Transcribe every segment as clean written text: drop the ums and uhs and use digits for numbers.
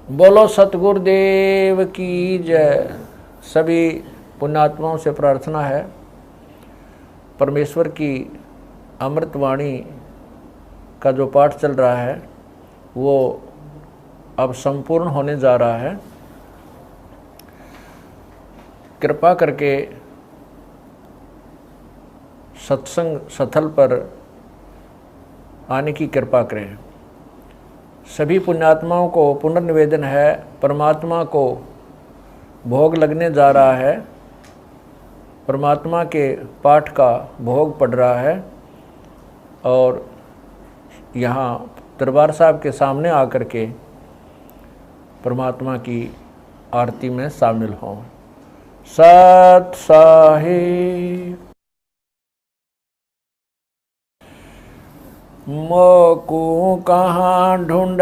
बोलो सतगुरुदेव की जय। सभी पुण्यात्माओं से प्रार्थना है, परमेश्वर की अमृतवाणी का जो पाठ चल रहा है वो अब संपूर्ण होने जा रहा है। कृपा करके सत्संग स्थल पर आने की कृपा करें। सभी पुण्यात्माओं को पुनर्निवेदन है, परमात्मा को भोग लगने जा रहा है, परमात्मा के पाठ का भोग पड़ रहा है और यहाँ दरबार साहब के सामने आकर के परमात्मा की आरती में शामिल हों। सत साहिब मोकू कहाँ ढूंढ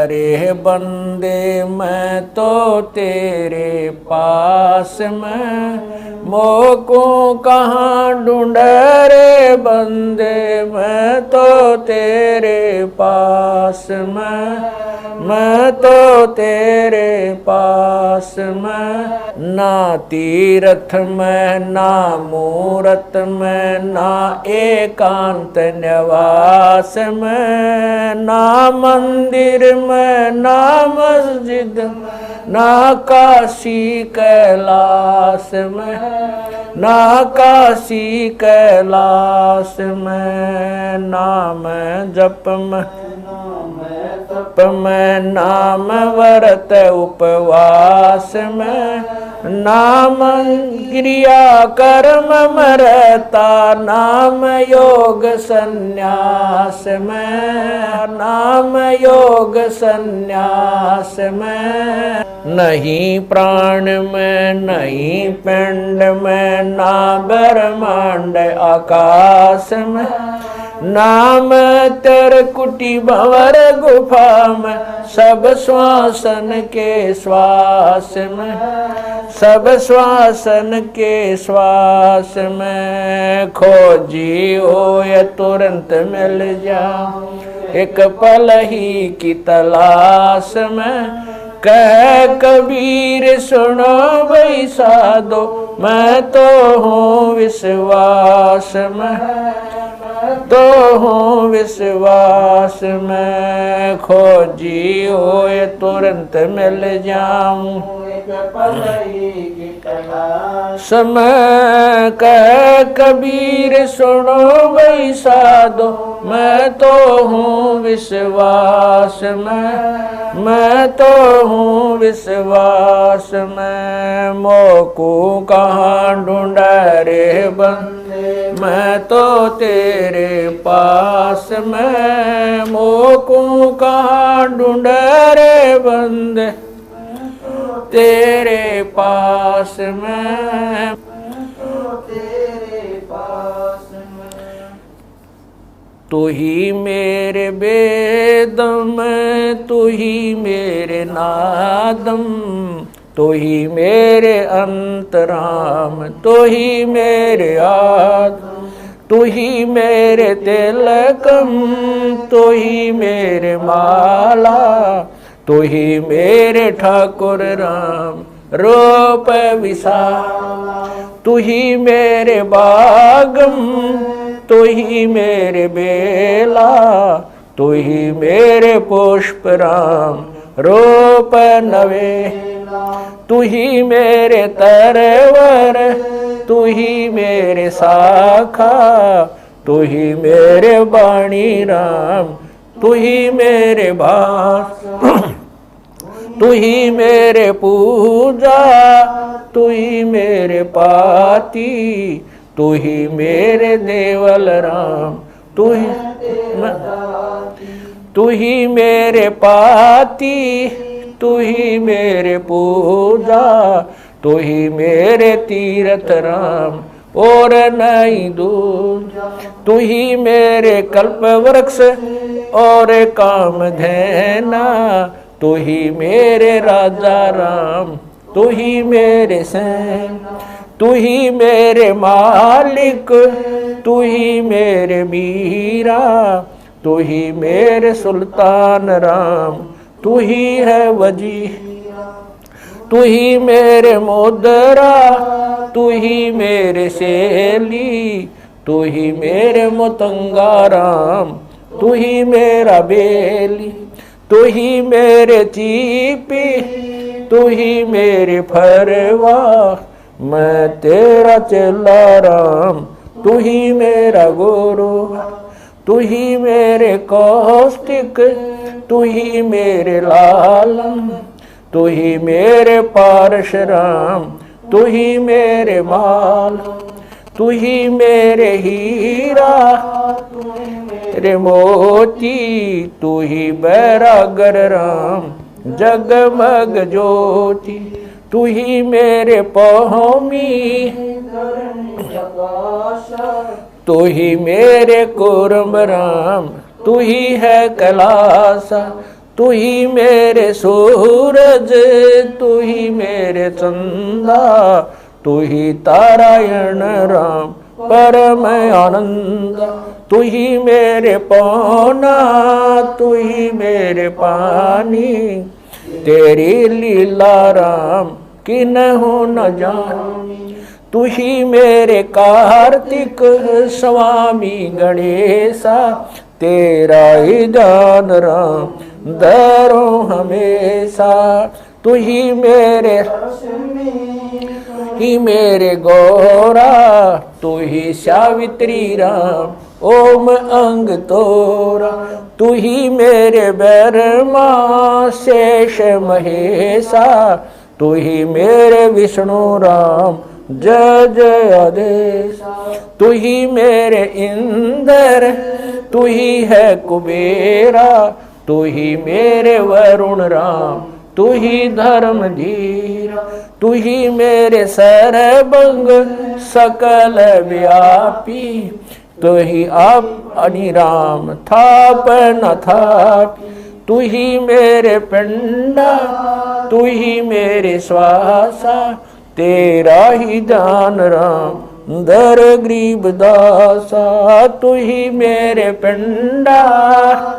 रे बंदे, मैं तो तेरे पास में। मोकू कहाँ ढूंढ रे बंदे, मैं तो तेरे पास में। मैं तो तेरे पास में। ना तीरथ में ना मूरत में, ना एकांत निवास में, ना मंदिर में ना मस्जिद, ना काशी कैलाश में, ना काशी कैलाश में। नाम जप में नाम व्रत उपवास में, नाम क्रिया कर्म मरता, नाम योग संन्यास में, नाम योग संन्यास में। नहीं प्राण में नहीं पिंड में, ना ब्रह्मांड आकाश में, नाम तेरे कुटी भंवर गुफा में, सब श्वासन के श्वास में, सब श्वासन के श्वास में। खोजी हो या तुरंत मिल जा, एक पल ही की तलाश में। कह कबीर सुनो भाई साधो, मैं तो हूँ विश्वास में, तो हूँ विश्वास में। खोजी हो ये तुरंत मिल जाऊं, समय कह कबीर सुनो भाई साधो, मैं तो हूँ विश्वास में, मैं तो हूँ विश्वास में। मोकू कहाँ ढूंढा रे बंदे, मैं तो तेरे पास में। मोकू कहाँ ढूंढा रे बंदे, तेरे पास में, तेरे पास में। तू ही मेरे वेदम, तू ही मेरे नादम, तू ही मेरे अंतराम, तू ही मेरे आत्म, तू ही मेरे तिलकम, तू ही मेरे माला, तू ही मेरे ठाकुर राम रूप विशाल। तू ही मेरे बागम, तू ही मेरे बेला, तू ही मेरे पुष्प राम रूप नवे। तू ही मेरे तरवर, तू ही मेरे शाखा, तू ही मेरे वाणी राम, तू ही मेरे भास। तू ही मेरे पूजा, तू ही मेरे पाती, तू ही मेरे देवल राम, तू ही मेरे पाती, तू ही मेरे पूजा, तू ही मेरे तीरथ राम और नहीं दूजा। तू ही मेरे कल्प वृक्ष और काम धैना, तू ही मेरे राजा राम, तू ही मेरे सैन, तू ही मेरे मालिक, तू ही मेरे मीरा, तू ही मेरे सुल्तान राम, तू ही है वजीर, तू ही मेरे मोदरा, तू ही मेरे सेली, तू ही मेरे मतंगाराम, तू ही मेरा बेली, तू ही मेरे चीपी, तू ही मेरे फरवा, मैं तेरा चेला राम, तू ही मेरा गुरु, तू ही मेरे कौस्तिक, तू ही मेरे लालम, तू ही मेरे पारशुराम, तू ही मेरे माल, तू ही मेरे हीरा, मेरे मोती, तू ही बैरागर राम, जगमग ज्योति, तू ही मेरे पौमी, तू ही मेरे कुर्म राम, तू ही है कैलासा, तू ही मेरे सूरज, तू ही मेरे चंदा, तू ही तारायण राम परम आनंद, तू ही मेरे पौना, तू ही मेरे पानी, तेरी लीला राम किन्हु न जानी, तू ही मेरे कार्तिक स्वामी गणेशा, तेरा ही जान राम दरो हमेशा, तू ही मेरे गौरा, तू ही सावित्री राम ओम अंग तोरा, तू ही मेरे ब्रह्मा शेष महेशा, तू ही मेरे विष्णु राम जय जय आदेश, तू ही मेरे इंद्र, तू ही है कुबेरा, तू ही मेरे वरुण राम, तू ही धर्म धीरा, तू ही मेरे सरबंग सकल व्यापी, तू ही आप अनिराम थाप न थापी, तू ही मेरे पिंडा, तू ही मेरे श्वासा, तेरा ही जान राम दर गरीब दासा, तू ही मेरे पिंडा,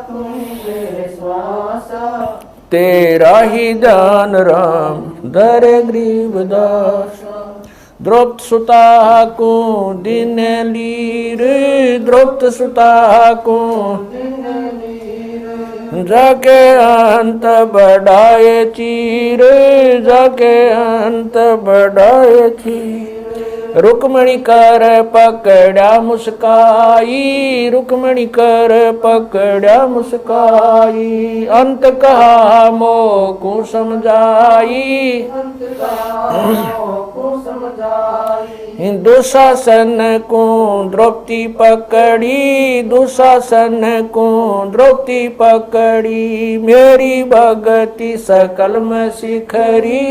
तू ही मेरे श्वासा, तेरा ही जान राम दर गरीब दासा। द्रौपद सुता को दिन लीर, द्रौपद सुता को जाके अंत बढ़ाए चीर, जाके अंत बढ़ाए चीर, रुक्मणी कर पकड़ा मुस्काई, रुक्मणी कर पकड़ा मुस्काई, अंत कहा मोह को समझाई, दुशासन को द्रौपदी पकड़ी, दुशासन को द्रौपदी पकड़ी, मेरी भगति सकल में शिखरी,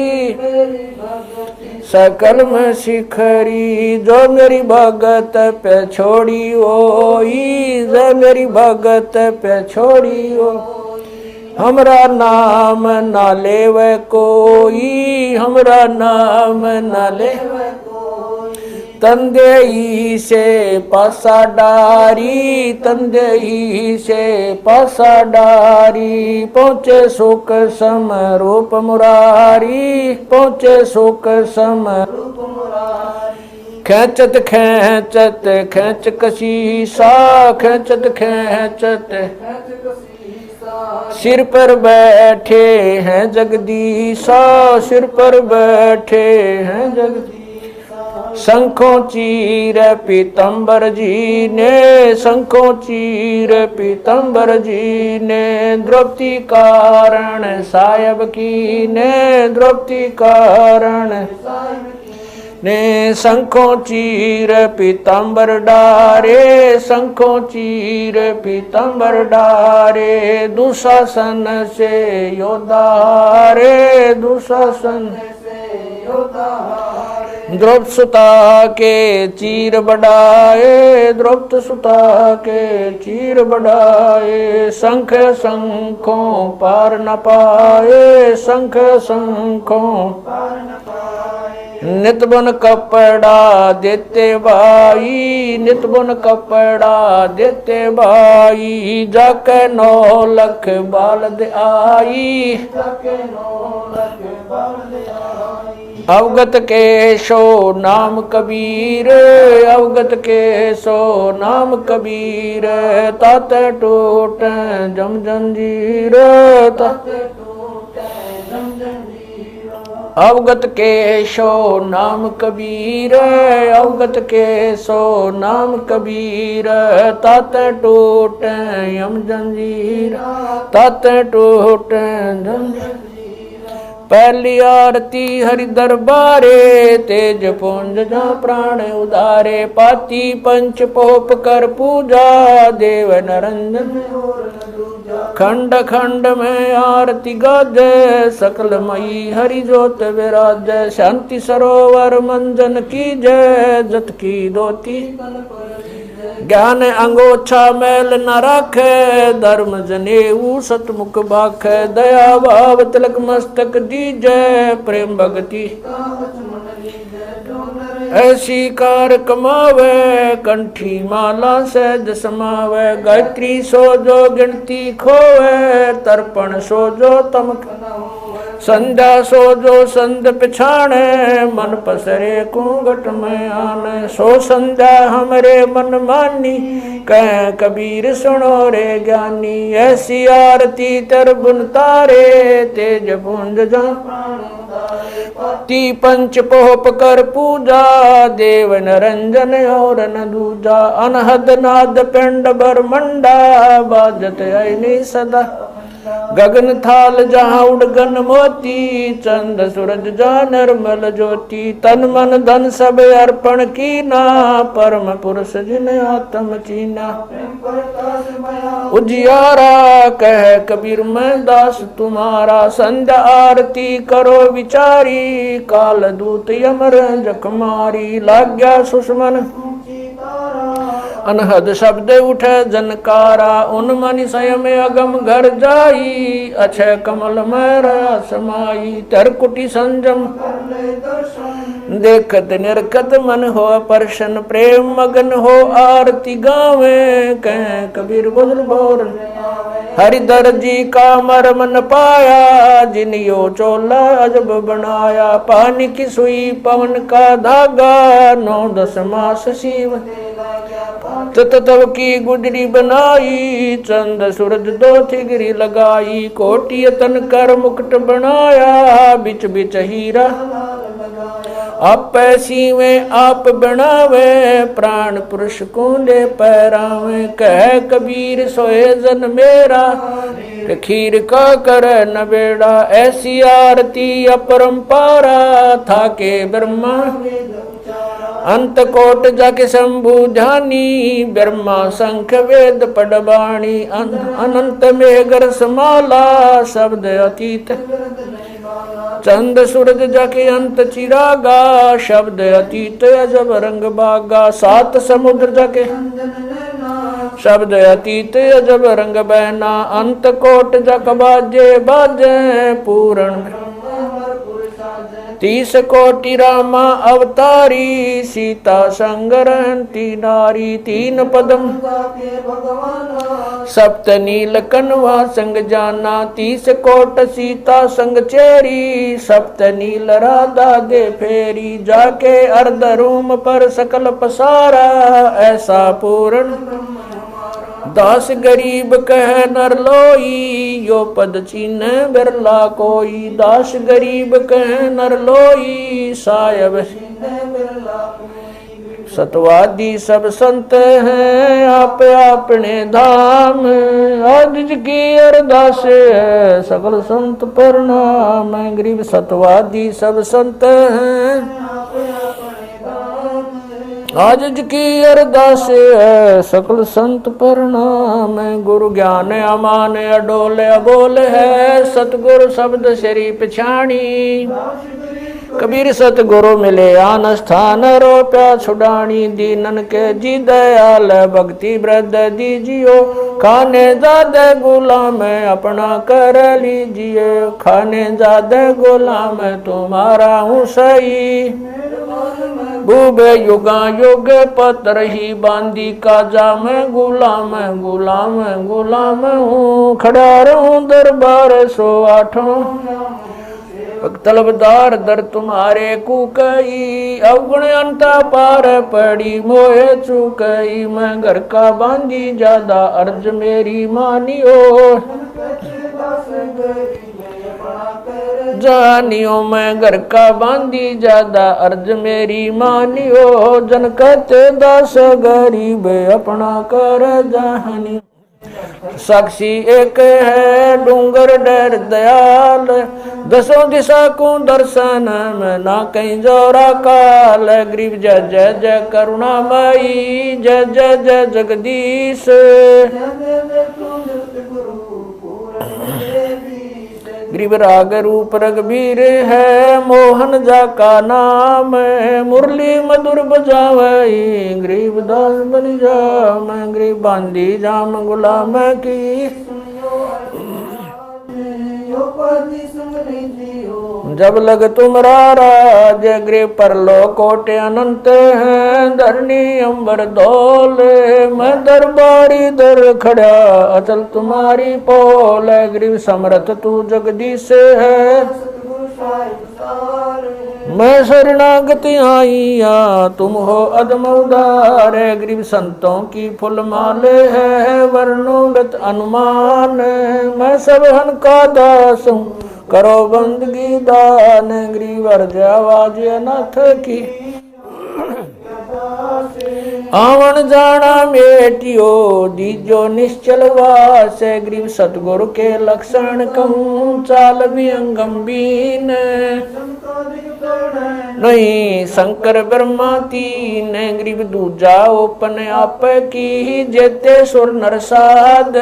सकल में शिखरी, जो मेरी भगत पे छोड़ी ओई, जो मेरी भगत पे छोड़ी ओ, हमरा नाम न लेवे कोई, हमरा नाम न लेवे कोई, तंदेई से पासा डारी, तंदेई से पासा डारी, पहुँचे सुख सम रूप मुरारी, पहुँचे सुख सम रूप मुरारी, खेचत खेचत खेच कशीसा, खेचत खेचत सिर पर बैठे हैं जगदीशा, सिर पर बैठे हैं जगदीशा, शंखों चीर पीतंबर जी ने, शंखों चीर पीतंबर जी ने, द्रौपदी कारण सायब की ने, द्रौपदी कारण ने, शंखों चीर पीतंबर डारे, शंखों चीर पीतंबर डारे, दुशासन से योद्धा हारे, दुशासन से योद्धा हारे, द्रौपद सुता के चीर बढ़ाए, द्रौपद सुता के चीर बढ़ाए, शंख शंखों पार न पाए, शंख शंखों पार न पाए, नित बुन कपड़ा देते भाई, नित बुन कपड़ा देते भाई, जाके 9 लख बालद आई, अवगत के सो नाम कबीर, अवगत के सो नाम कबीर, तात टूट जम जंजीर, अवगत के सो नाम कबीर, अवगत के सो नाम कबीर, तात टूट यम जंजीर, तात टूट जंजीर। पहली आरती हरि दरबारे, तेज पुंज जा प्राण उदारे, पाती पंच पोप कर पूजा, देव नरंजन खंड खंड में आरती गाजे, सकल मई हरि जोत विराज, शांति सरोवर मंजन की जय, जत की दोती ज्ञान अंगोछा मैल न राखे, धर्म जनेऊ सतमुख बाखे, दया भाव तिलक मस्तक दीजै, प्रेम भक्ति ऐसी कार कमावे, कंठी माला सहज समावे, गायत्री सो जो गिनती खोवे, तर्पण सो जो तम संध्या सो जो संध पिछाणे, मन पसरे कुंगट में आने, सो संध्या हमरे मन मानी, कह कबीर सुनो रे ज्ञानी, ऐसी आरती तर बुन तारे, तेज पुंज जा ती पंच पोप कर पूजा, देव नरंजन और न दूजा, अनहद नाद पिंड ब्रह्मंडा, बाजत ऐनी सदा, गगन थाल जहाँ उड़गन मोती, चंद सूरज जा निर्मल ज्योति, तन मन धन सब अर्पण कीना, परम पुरुष जिन आत्म चीना, उजियारा कह कबीर मैं दास तुम्हारा, संध्या आरती करो विचारी, काल दूत यमर जखमारी, लाग्या सुषमन अनहद शब्द उठे जनकारा, उन मनि स्वयं अगम घर जाई, अक्षय कमल में समाई, तरकुटी संजम देखत निरखत मन हो प्रसन्न, प्रेम मगन हो आरती गावे, कह कबीर बोल बोल हरिधर जी का मर्म न पाया, जिन यो चोला अजब बनाया, पानी की सुई पवन का धागा, 9-10 मास शिव तब की गुजरी बनाई, चंद सूरज 2 थिगरी लगाई, कोटि तन कर मुकुट बनाया, बिच बिच हीरा आप ऐसी में आप बनावे, प्राण पुरुष कुंडे पैरावे, कह कबीर सोए जन मेरा, खीर का कर न बेड़ा, ऐसी आरती अपरंपारा, था के ब्रह्मा अंत कोट जाके शंभु ध्यानी, ब्रह्मा शंख वेद पडबाणी, अनंत मेघर समाला, शब्द अतीत चंद सूरज जाके अंत चिरागा, शब्द अतीत अजब रंग बागा, 7 समुद्र जाके शब्द अतीत अजब रंग बहना, अंत कोट जक बाजे बाजे, पूर्ण 30 कोटि रामा अवतारी, सीता संग रहती नारी, 3 पदम सप्त नील कनवा संग जाना, 30 कोट सीता संग चेरी, सप्त नील राधा दे फेरी, जाके अर्ध रूम पर सकल पसारा, ऐसा पूर्ण दास गरीब कह नर लोई, यो पद चीन बिरला कोई, दास गरीब कह नर लोई, सायब सतवादी सब संत हैं, आप अपने धाम, आज की अरदास है सकल संत प्रणाम, गरीब सतवादी सब संत हैं, आज की अरदास है सकल संत प्रणाम, गुरु ज्ञान अमान अडोल अबोल है, सतगुरु शब्द श्री पिछाणी, कबीर सतगुरु मिले आन स्थान रोप्या छुड़ानी दीनन के जी दयाल भक्ति वृद्ध दीजियो खाने जादे गुलाम अपना कर लीजिए खाने जादे गुलाम तुम्हारा हूँ सही बूबे युगा युग पत्र ही बांदी काजा में गुलाम गुलाम गुलाम हूँ खड़ा रहूं दरबार 108 तलबदार दर तुम्हारे कुकई अवगुण अंता पार पड़ी मोहे चुकई मैं घर का बांधी ज्यादा अर्ज मेरी मानियो जानियो मैं घर का बांधी ज्यादा अर्ज मेरी मानियो जन कहते दास गरीब अपना कर जानी साक्षी एक है डूंगर डर दयाल दसों दिशा को दर्शन में ना कहीं जोरा काल गरीब जय जय जय करुणामयी जय जय जय जगदीश गरीब राग रूप रघुबीर है मोहन जा का नाम मुरली मधुर बजावई गरीब दास बन जा मैं गरीब बांधी जाम गुलाम की जब लग तुमरा राज गृह पर लो कोटे अनंत हैं धरनी अंबर दौल मैं दरबारी दर खड़ा अचल तुम्हारी पोल गृह समर्थ तू जगदीश है मैं शरणागति आईया तुम हो अदम उदार गरीब संतों की फुल माले है वर्णोगत अनुमान मैं सब हन का दास हूँ करो बंदगी दान गरीब अर्ज आवाज अनाथ की आवन जाना मेटियो दीजो निश्चल वास गरीब सतगुरु के लक्षण कहूँ चाल भी अंगम्बीन नहीं शंकर ब्रह्मा तीन गरीब दूजा ओपन आप की जेते सुर नरसाद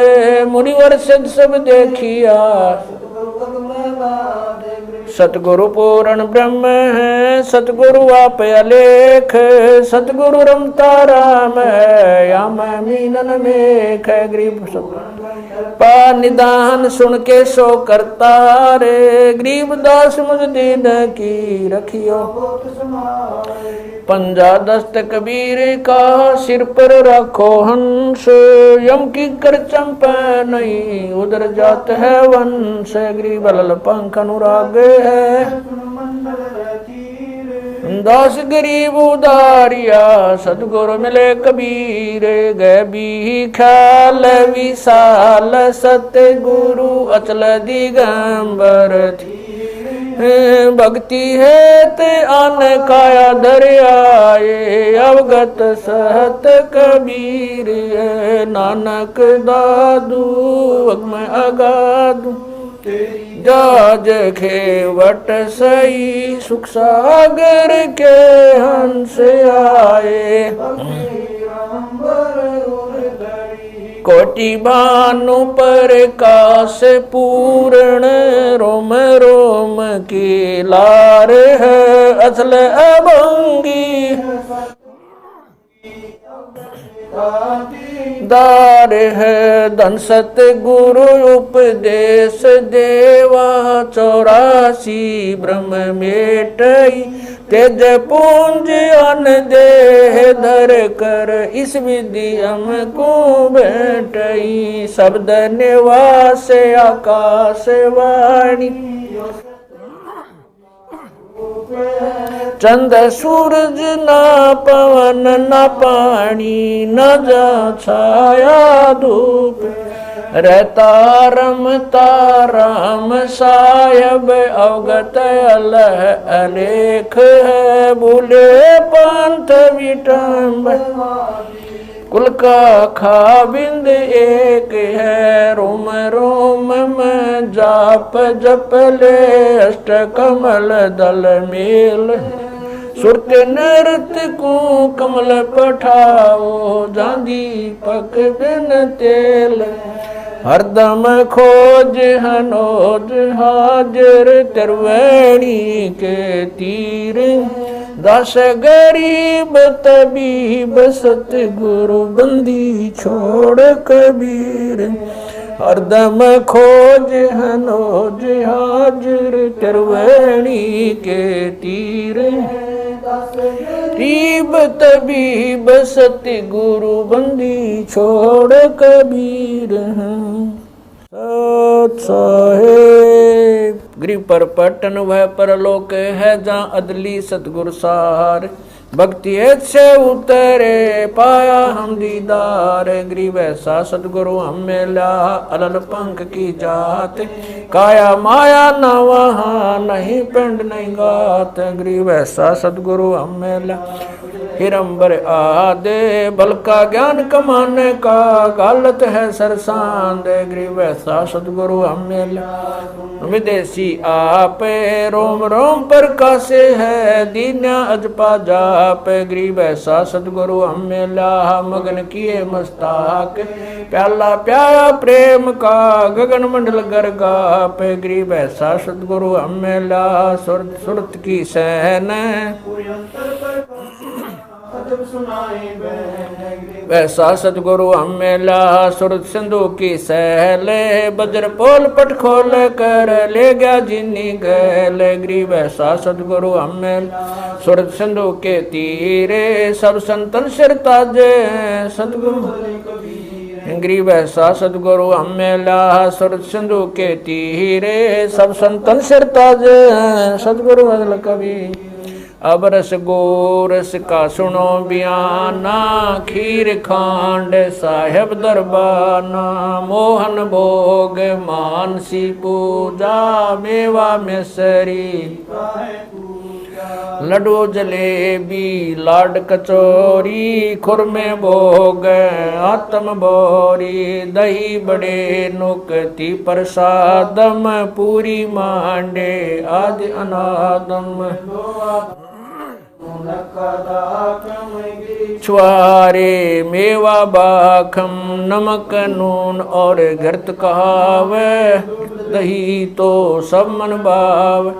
मुनिवर सिद्ध सब देखिया सतगुरु पूर्ण ब्रह्म है सतगुरु आप अलेख सतगुरु रमता राम है या मैं मीनन मेख गरीब पा निदान सुन के सो करता रे गरीब दास मुझ दीन की रखियो पंजा दस्त कबीर का सिर पर रखो हंस यम की कर चंपा नहीं उधर जात है वंश गरीब लल पंख अनुराग है दास गरीब उदारिया सतगुरु मिले कबीर गए भी ख्याल विशाल सतगुरु अचल दिगंबर थी भक्ति है ते आन काया दरियाए अवगत सहत कबीर नानक दादू मैं अगादू जाज खेवट सही सुख सागर के हंस आए कोटि भानु पर काश पूर्ण रोम रोम की लार है असल अभंगी दार है धन सत गुरु उपदेश देवा 84 ब्रह्म मेटई तेज पुंज अन देह धर कर इस विधि हमको बैठई शब्द निवास आकाश वाणी चंद सूरज ना पवन न पानी न जा छाया धूप रहता रमता राम सायब अवगत अलह अलेख है भूले पंथ विटम्ब कुल का खाबिंद एक है रोम रोम में जाप जप ले अष्ट कमल दल मेल सुरत नृत्य को कमल पठाओ जांदी पक बिन तेल हरदम खोज हनोज हाजर त्रिवेणी के तीर दस गरीब तबीब सतगुरु बंदी छोड़ कबीर हरदम खोज हनोज हाजर त्रिवेणी के तीर गरीब तबीब सतगुरु बंदी छोड़ कबीर सत साहेब गरीब पर पटन वह परलोक है जहाँ अदली सतगुरु सार भक्ति से उतरे पाया हम दीदार गरीब ऐसा सतगुरु हम मिला अलल पंख की जात काया माया न वहाँ नहीं पिंड नहीं गात गरीब ऐसा सतगुरु हम मिला हिरंबर आदे बल का ज्ञान कमाने का गलत है सरसांद गरीब ऐसा सतगुरु हम मिला विदेशी आपे रोम रोम पर कासे है दीन्या अजपा जाप गरीब ऐसा सतगुरु हम मिला मगन किए मस्ताक प्याला प्याया प्रेम का गगन मंडल गरगाप गरीब ऐसा सतगुरु हम मिला सुरत की सहन वैसा सतगुरु हम मिला सुरत सिंधु की सहले बजर पोल पट खोल कर ले गया जिन्नी गैल गरीब ऐसा सतगुरु हम मिला सुरत सिंधु के तीरे सब संतन सिर ताजे सतगुरु गरीब ऐसा सतगुरु हम मिला सुरत सिंधु के तीरे सब संतन सिर ताजे सतगुरु अदल कवि अब रस गोरस का सुनो बयाना खीर खांड साहेब दरबाना मोहन भोग मानसी पूजा मेवा मिसरी लड्डू जलेबी लाड कचौरी खुरमे भोग आत्म बोरी दही बड़े नुकती प्रसादम पूरी मांडे आदि अनादम छुआरे मेवा बाखम नमक नून और घृत कहाव दही तो सब मन भाव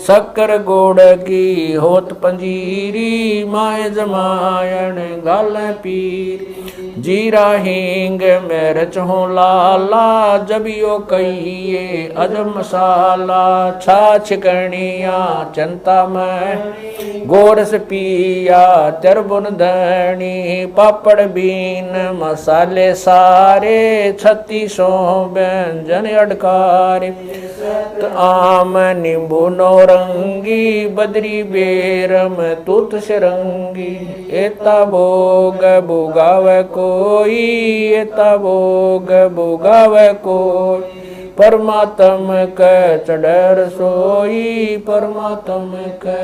शक्कर गोड़ की होत पंजीरी माए जमायन गाल पीर जीरा हींग मिर्च हो लाला जबियो कहिए अजब मसाला छाछ कणिया चिंता में गोरस पिया तिरबुन धनी पापड़ बीन मसाले सारे 3600 व्यंजन अडकारे आम नींबू नौरंगी बदरी बेरम तुत सिरंगी एता भोग भोगाव कोई एता भोग भोगाव कोई परमात्म क चढ़ सोई परमात्म क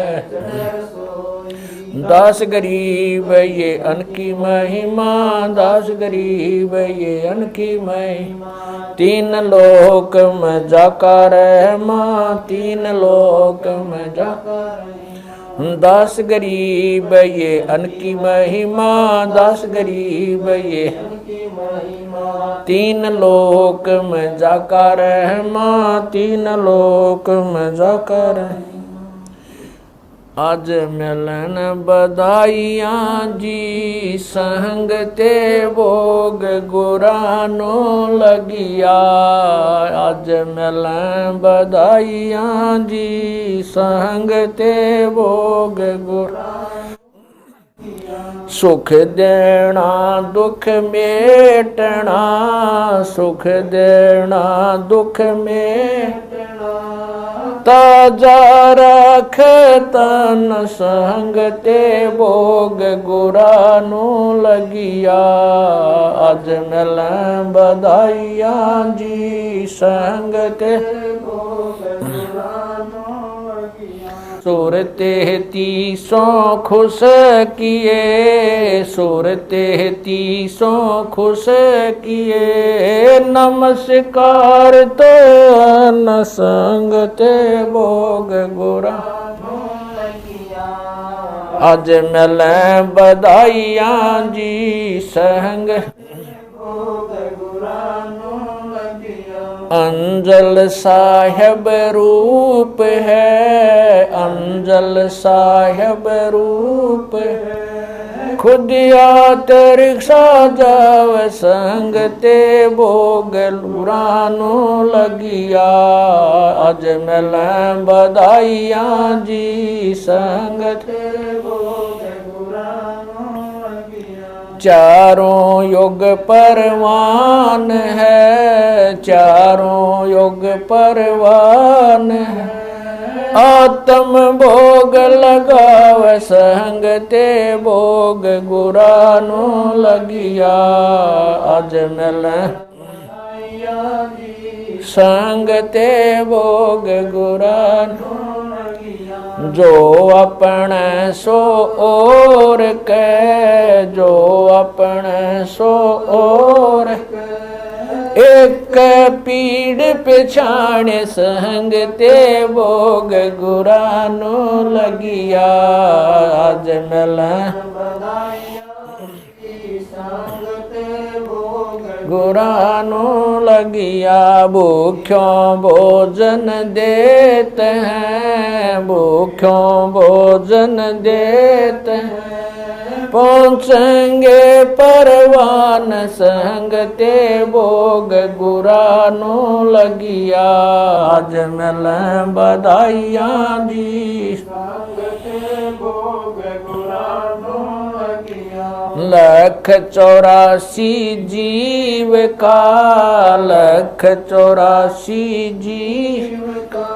दास गरीब ये अनकी महिमा दास गरीब ये अनकी महिमा तीन लोक में जाकर माँ तीन लोक में जाकर दास गरीब ये अनकी महिमा दास गरीब ये तीन लोक में जाकर माँ तीन लोक में जाकर आज मिलन बधाइयाँ जी संग ते भोग गुरानो लगिया आज मिलन बधाइयाँ जी संग ते भोग गुरानो सुख देना दुख मेटना सुख देना दुख मेटना ताजा रख तन संग ते भोग गुरानो लगिया आज मिल बधाइयाँ जी संग ते सूरते 33 खुश किए सूरते 33 खुश किए नमस्कार तो न संग ते भोग गुरा आज मिल बधाइयाँ जी संग भोग गुरा अंजल साहिब रूप है, अंजल साहिब रूप है। खुदिया रिक्शा जाव संग ते भोग लुरानो लगिया। अज मिल बधाइयां जी संग ते भोग लुरानो लगिया। चारों युग परवान है, चारों युग परवान है। आत्म भोग लगाव संग ते भोग गुरानो लगिया। अज मिल संग ते भोग गुरानो लगिया। जो अपने सो और के, जो अपने सो और एक पीड़ पिछाण संग ते भोग गुरानो लगिया। आज मिल गुरानो लगिया। भूख्यों भोजन देते हैं, भूख्यों भोजन देते हैं। पहुँचेंगे परवान संग ते भोग गुरानो लगिया। आज मिल बधाइयां जी संग ते भोग गुरानो लगिया। 184 जीव का, 184 जीव का।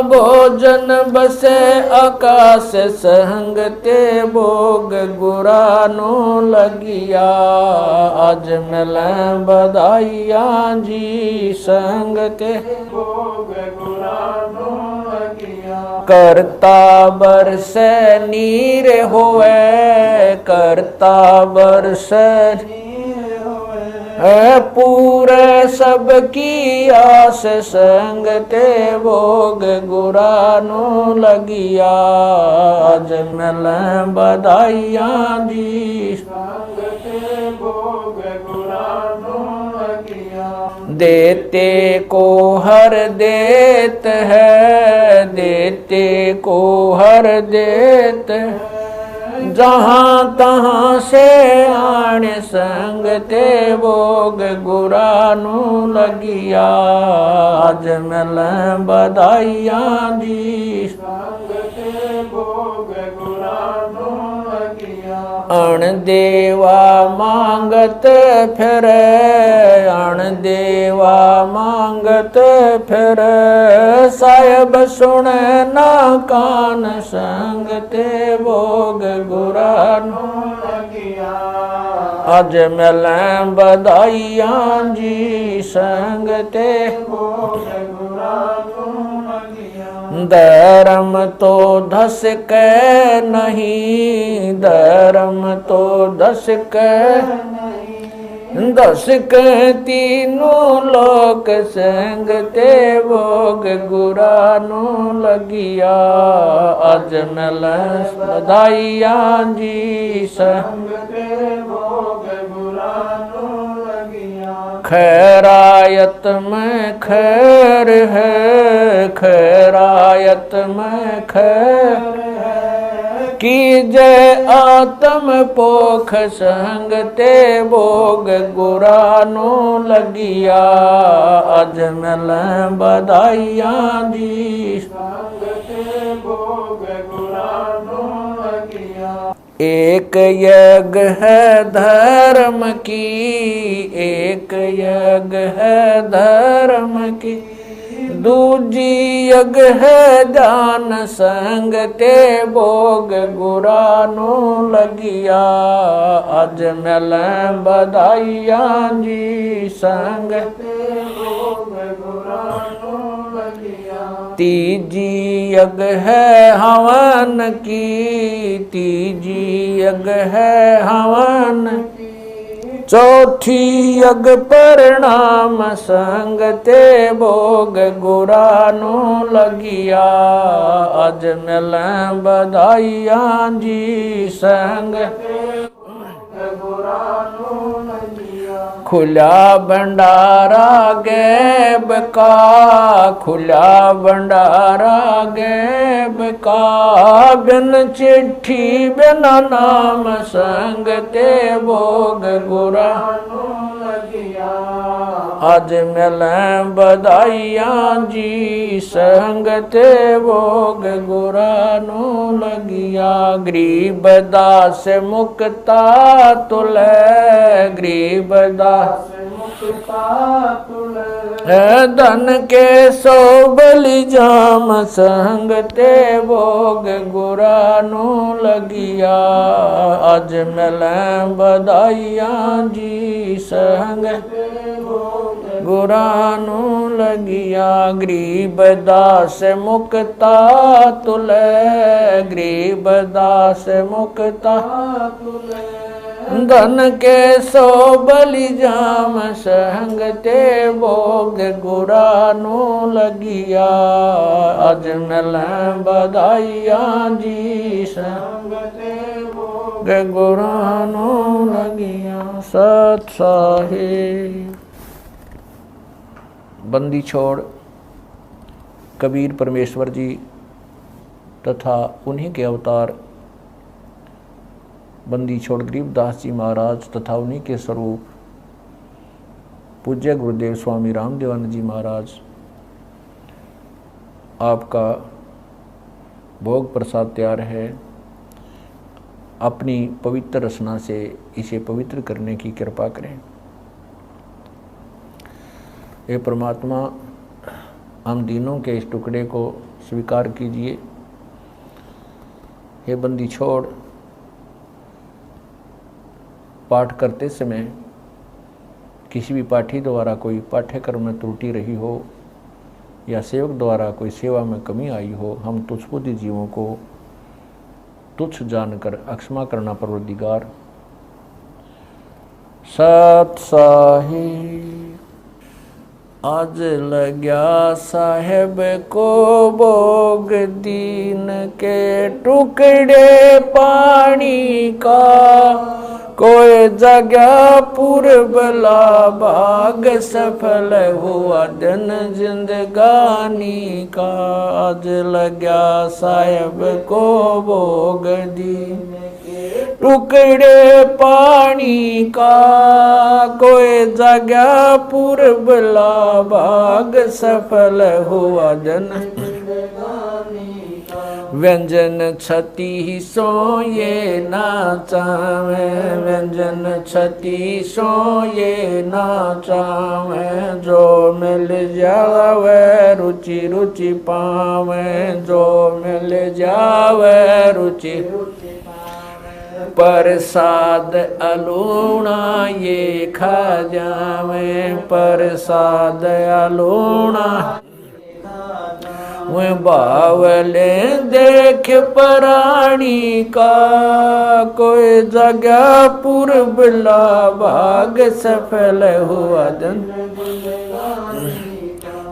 भोजन बसे आकाश संग ते भोग गुरानो लगिया। आज मिल बधाइयां जी संग ते भोग गुरानो लगिया। करता बरसे नीर होए, करता बरसे पूरे सबकी आस संग ते भोग गुरानो लगिया। आज मिल बधाइयां जी संग ते भोग गुरानो लगिया। देते को हर देत है, देते को हर देत है। जहाँ तहाँ से आण संग ते भोग गुरानो लगिया। आज मिल बधाइयां जी संग ते भोग गुरानो लगिया। अण देवा मांगत फिर, अण देवा मांगत फिर। साहिब सुने ना कान संग ते भोग गुरानो लगिया। आज मिल बधाइयां जी संग ते भोग गुरानो लगिया। धर्म तो धस के नहीं, धर्म तो धस के नहीं। दस के तीनों लोक संग ते भोग गुरानो लगिया। आज मिल बधाइयां जी संग ते भोग गुरानो लगिया। खैरायत में खैर है, खैरायत में खैर है। कीजय आत्म पोख संग ते भोग गुरानो लगिया। आज मिल बधाइयां जी संग ते भोग गुरानो लगिया। एक यज्ञ है धर्म की, एक यज्ञ है धर्म की। दूजी यज्ञ है दान संग ते भोग गुरानो लगिया। आज मिल बधाइयां जी संग ते भोग गुरानो लगिया। तीजी यज्ञ है हवन की, तीजी यज्ञ है हवन की। चौथी यज्ञ परिणाम संग ते भोग गुरानो लगिया। आज मिल बधाइयां जी संग ते भोग गुरानो लगिया। खुला भंडारा गैब का, खुला भंडारा गैब का, बिन चिट्ठी बिना नाम संगते भोग गुरा आज मिलें बधाइयां जी, संगते भोग गुरा नो लगिया। गरीब दास मुक्ता तुले, गरीब दास मुक्ता तुले, धन के सो बलि जाम, संगते भोग गुरा नो लगिया। आज मिलें बधाइयां जी, संगते गुरा नो लगिया। गरीब दास मुक्ता तुले, गरीब दास मुक्ता तुले, धन के सो बलि जाम, संगते भोग गुरा नो लगिया। आज मिलें बधाइयां जी, संगते भोग गुरा नो लगिया। सत साहिब। बंदी छोड़ कबीर परमेश्वर जी तथा उन्हीं के अवतार बंदी छोड़ गरीबदास जी महाराज तथा उन्हीं के स्वरूप पूज्य गुरुदेव स्वामी रामदेवानंद जी महाराज, आपका भोग प्रसाद तैयार है। अपनी पवित्र रचना से इसे पवित्र करने की कृपा करें। हे परमात्मा, हम दीनों के इस टुकड़े को स्वीकार कीजिए। हे बंदी छोड़, पाठ करते समय किसी भी पाठी द्वारा कोई पाठ्यक्रम में त्रुटि रही हो या सेवक द्वारा कोई सेवा में कमी आई हो, हम तुच्छबुद्धि जीवों को तुच्छ जानकर अक्षमा करना परवरदिगार। सत साहिब। आज लग्या साहेब को भोग दीन के टुकड़े पानी का, कोई जगह पूर्वला भाग सफल हुआ दिन जिंदगानी का। आज लग्या साहेब को भोग दीन टुकड़े पानी का, कोई जगह पूर्वला भाग सफल हुआ जन व्यंजन छती सो ये ना चावे, व्यंजन छती सो ये ना चावे, जो मिल जावे रुचि रुचि पावे, जो मिल जावे रुचि प्रसाद अलूणा ये खा जावे, प्रसाद अलूणा वह बावले देख प्राणी का, कोई जगह पूर्वला भाग सफल हुआ दिन।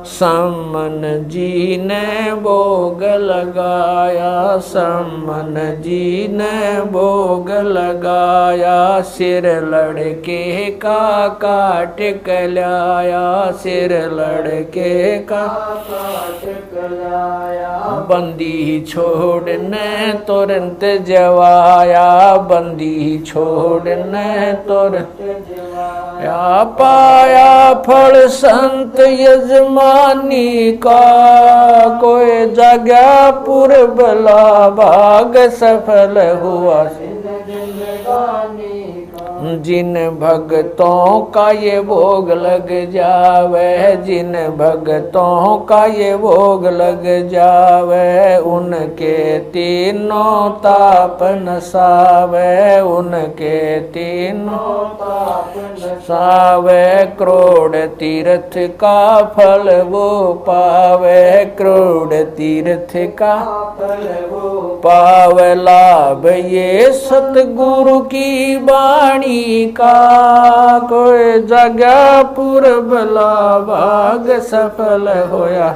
सम्मन जी ने भोग लगाया, सम्मन जी ने भोग लगाया, सिर लड़के का काट कलाया, सिर लड़के का काट कलाया। बंदी छोड़ने तुरंत जवाया, बंदी छोड़ने तुरंत जवाया, पाया फल संत यजमानी का, कोई जगह पूर्वला भाग सफल हुआ जिन भक्तों का ये भोग लग जावे, जिन भक्तों का ये भोग लग जावे, उनके तीनों ताप नसावे, उनके तीनों ताप नसावे। करोड़ तीर्थ का फल वो पावे, करोड़ तीर्थ का फल वो पावे। लाभ ये सतगुरु की वाणी का, कोई जगह पूर्वला भाग सफल होया।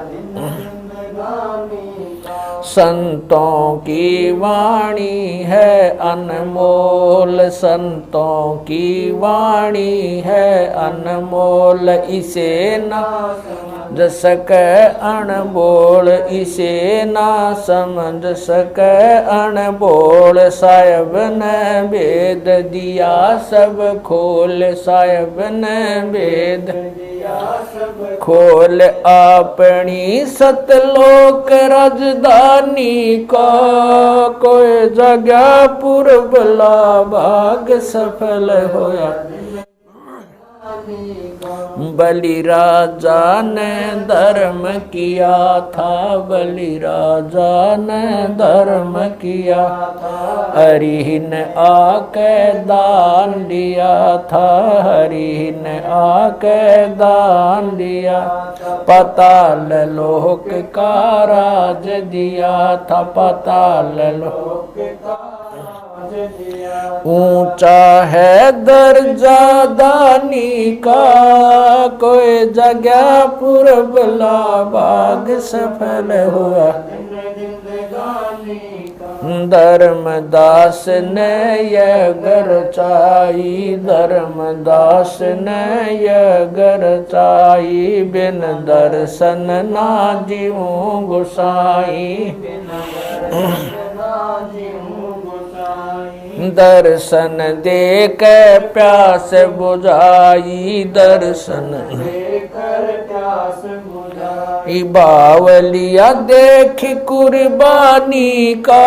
संतों की वाणी है अनमोल, संतों की वाणी है अनमोल, इसे ना समझ सके अनबोल, इसे ना समझ सके अनबोल। साहिब ने भेद दिया सब खोल, साहिब ने भेद दिया सब खोल, अपनी सतलोक राजधानी का कोई जगह पुरबला भाग सफल होया। बलि राजा ने धर्म किया था, बलि राजा ने धर्म किया था, हरि ने आके दान दिया था, हरि ने आके दान दिया, पाताल लोक का राज दिया था, पाताल लोक का ऊंचा है दर्जा दानी का, कोई जगह पुरबला भाग सफल हुआ। धर्मदास ने यह घर चाही, धर्मदास ने यह घर चाही, बिन दर्शन ना जीऊं गोसाई, दर्शन दे के प्यास बुझाई, दर्शन देकर प्यास बुझाई, बावलिया देख कुर्बानी का,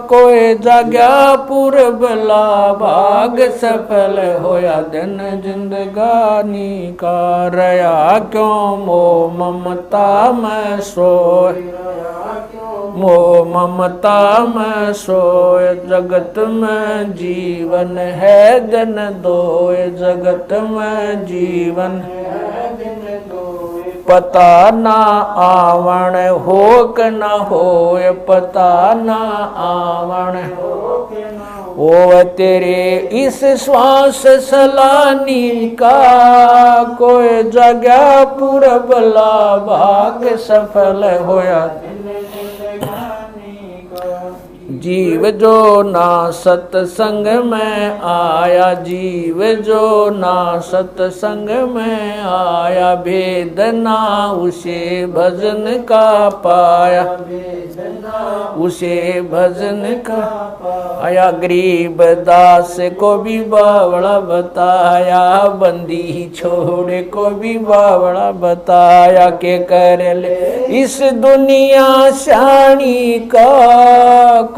कोई जगह पुरबला भाग सफल होया। दिन जिंदगानी का रया क्यों मोह ममता में सोए, मोह ममता में सोए, जगत में जीवन है दिन दोए, जगत में जीवन है दिन दोए, पता ना आवण हो क न होए, पता ना आवण हो क न होए, तेरे इस श्वास सलानी का, कोई जगह पुरबला भाग सफल होया। जीव जो ना सत्संग में आया, जीव जो ना सत्संग में आया, भेद ना उसे भजन का पाया, उसे भजन का पाया। गरीब दास को भी बावड़ा बताया, बंदी छोड़े को भी बावड़ा बताया, के कर ले इस दुनिया शानी का,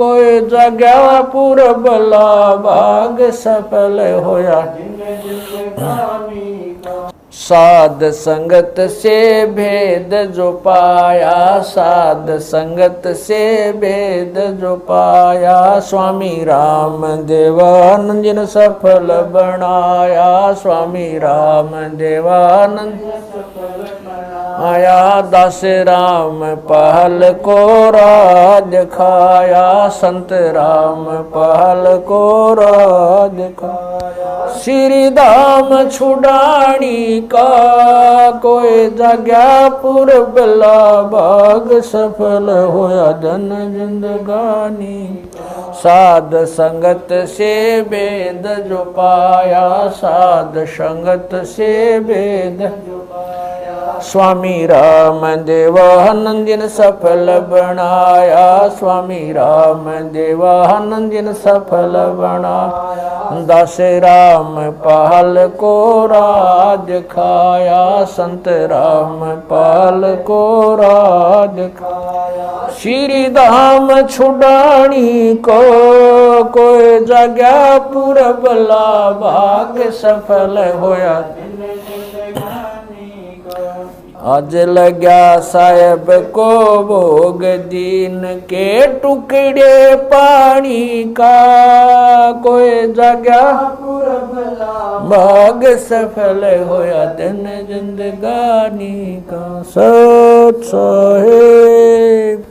कोई जगह पुरबला भाग सफल होया। साध संगत से भेद जो पाया, साध संगत से भेद जो पाया, स्वामी राम देवानंद जिन सफल बनाया, स्वामी राम देवानंद आया, दास राम पहल को राज दिखाया, संत राम पहल को राज दिखाया, श्री धाम छुड़ानी का, कोई जगह पुरबला भाग सफल होया। जन जिंदगानी साध संगत से भेद जो पाया, साध संगत से भेद जो पाया, स्वामी राम देवानंद जिन सफल बनाया, स्वामी राम देवानंद जिन सफल बनाया, दास राम पहल को राज खाया, संत राम पहल को राज खाया, श्री धाम छुड़ानी को, कोई जगह पुरबला भाग सफल होया। आज लग्या साहेब को भोग दीन के टुकड़े पानी का, कोई जगह भाग सफल होया। दिन जिंदगानी का सत साहेब।